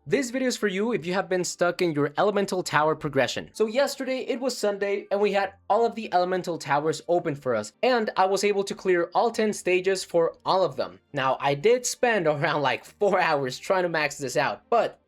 This video is for you if you have been stuck in your elemental tower progression. So yesterday it was Sunday and we had all of the elemental towers open for us, and I was able to clear all 10 stages for all of them. Now I did spend around like 4 hours trying to max this out, but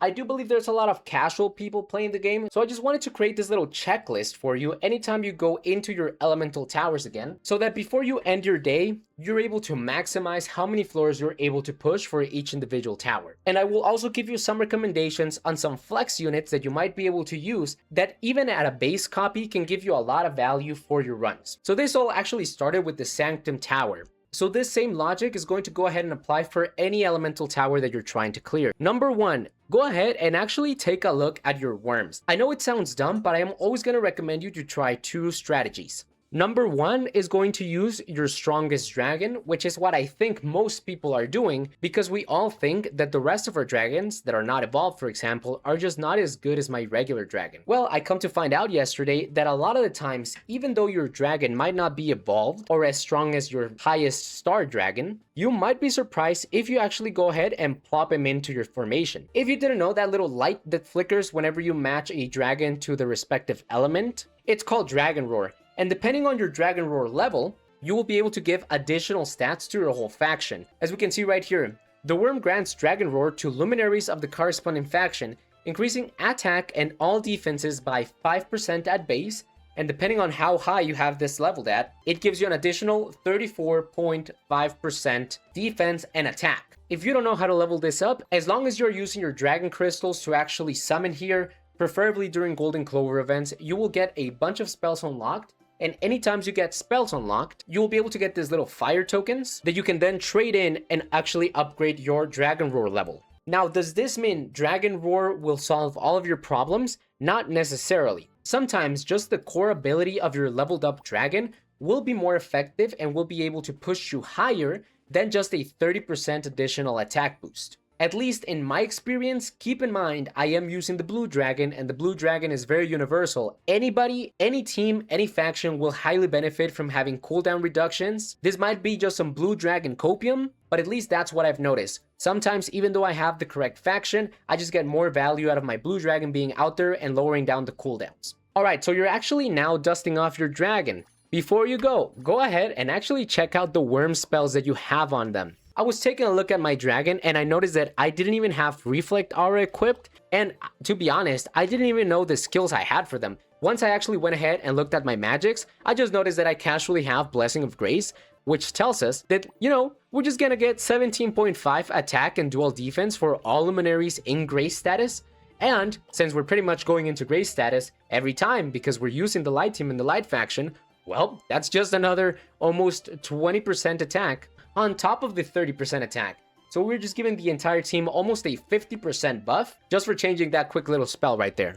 I do believe there's a lot of casual people playing the game, so I just wanted to create this little checklist for you anytime you go into your elemental towers again, so that before you end your day, you're able to maximize how many floors you're able to push for each individual tower. And I will also give you some recommendations on some flex units that you might be able to use that even at a base copy can give you a lot of value for your runs. So this all actually started with the Sanctum Tower. So this same logic is going to go ahead and apply for any elemental tower that you're trying to clear. Number one, go ahead and actually take a look at your worms. I know it sounds dumb, but I am always going to recommend you to try two strategies. Number one is going to use your strongest dragon, which is what I think most people are doing, because we all think that the rest of our dragons that are not evolved, for example, are just not as good as my regular dragon. Well, I come to find out yesterday that a lot of the times, even though your dragon might not be evolved or as strong as your highest star dragon, you might be surprised if you actually go ahead and plop him into your formation. If you didn't know, that little light that flickers whenever you match a dragon to the respective element, it's called Dragon Roar. And depending on your Dragon Roar level, you will be able to give additional stats to your whole faction. As we can see right here, the Wyrm grants Dragon Roar to luminaries of the corresponding faction, increasing attack and all defenses by 5% at base, and depending on how high you have this leveled at, it gives you an additional 34.5% defense and attack. If you don't know how to level this up, as long as you're using your dragon crystals to actually summon here, preferably during Golden Clover events, you will get a bunch of spells unlocked. And anytime you get spells unlocked, you will be able to get these little fire tokens that you can then trade in and actually upgrade your Dragon Roar level. Now, does this mean Dragon Roar will solve all of your problems? Not necessarily. Sometimes just the core ability of your leveled up dragon will be more effective and will be able to push you higher than just a 30% additional attack boost. At least in my experience, keep in mind, I am using the blue dragon, and the blue dragon is very universal. Anybody, any team, any faction will highly benefit from having cooldown reductions. This might be just some blue dragon copium, but at least that's what I've noticed. Sometimes, even though I have the correct faction, I just get more value out of my blue dragon being out there and lowering down the cooldowns. Alright, so you're actually now dusting off your dragon. Before you go ahead and actually check out the Wyrm spells that you have on them. I was taking a look at my dragon and I noticed that I didn't even have Reflect Aura equipped, and to be honest, I didn't even know the skills I had for them. Once I actually went ahead and looked at my magics, I just noticed that I casually have Blessing of Grace, which tells us that, you know, we're just gonna get 17.5 attack and dual defense for all luminaries in Grace status. And since we're pretty much going into Grace status every time because we're using the light team in the light faction, well, that's just another almost 20% attack on top of the 30% attack. So we're just giving the entire team almost a 50% buff just for changing that quick little spell right there.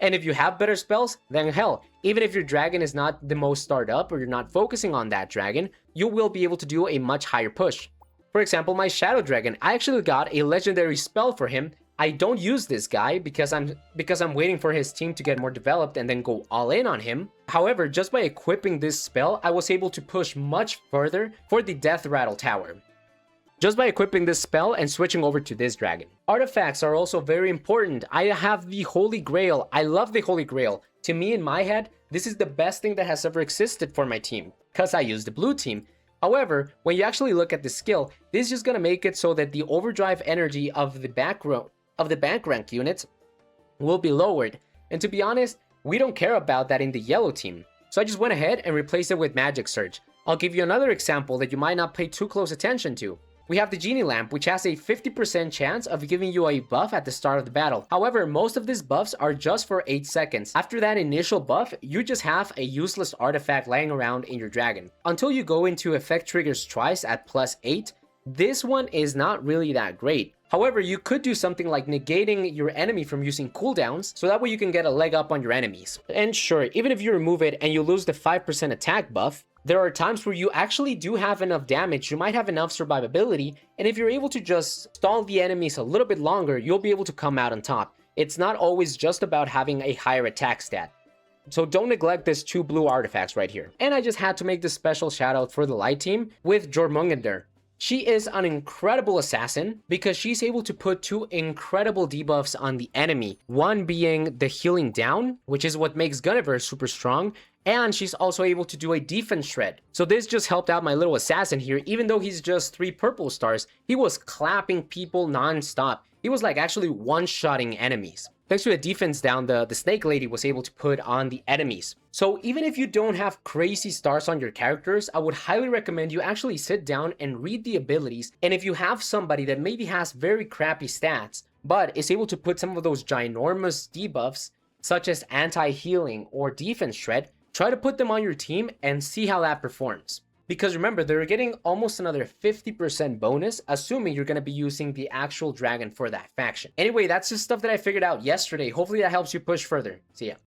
And if you have better spells, then hell, even if your dragon is not the most starred up or you're not focusing on that dragon, you will be able to do a much higher push. For example, my Shadow Dragon, I actually got a legendary spell for him. I don't use this guy because I'm waiting for his team to get more developed and then go all in on him. However, just by equipping this spell, I was able to push much further for the Death Rattle Tower. Just by equipping this spell and switching over to this dragon. Artifacts are also very important. I have the Holy Grail. I love the Holy Grail. To me, in my head, this is the best thing that has ever existed for my team, because I use the blue team. However, when you actually look at the skill, this is just gonna make it so that the overdrive energy of the back rank units will be lowered. And to be honest, we don't care about that in the yellow team. So I just went ahead and replaced it with Magic Surge. I'll give you another example that you might not pay too close attention to. We have the Genie Lamp, which has a 50% chance of giving you a buff at the start of the battle. However, most of these buffs are just for 8 seconds. After that initial buff, you just have a useless artifact laying around in your dragon. Until you go into Effect Triggers Twice at +8, this one is not really that great. However, you could do something like negating your enemy from using cooldowns, so that way you can get a leg up on your enemies. And sure, even if you remove it and you lose the 5% attack buff, there are times where you actually do have enough damage, you might have enough survivability, and if you're able to just stall the enemies a little bit longer, you'll be able to come out on top. It's not always just about having a higher attack stat. So don't neglect these two blue artifacts right here. And I just had to make this special shout out for the light team with Jormungandr. She is an incredible assassin because she's able to put two incredible debuffs on the enemy. One being the healing down, which is what makes Guinevere super strong, and she's also able to do a defense shred. So this just helped out my little assassin here. Even though he's just 3 purple stars, he was clapping people non-stop. He was like actually one-shotting enemies. Thanks to the defense down the snake lady was able to put on the enemies. So even if you don't have crazy stars on your characters, I would highly recommend you actually sit down and read the abilities. And if you have somebody that maybe has very crappy stats, but is able to put some of those ginormous debuffs, such as anti-healing or defense shred, try to put them on your team and see how that performs. Because remember, they're getting almost another 50% bonus, assuming you're going to be using the actual dragon for that faction. Anyway, that's just stuff that I figured out yesterday. Hopefully that helps you push further. See ya.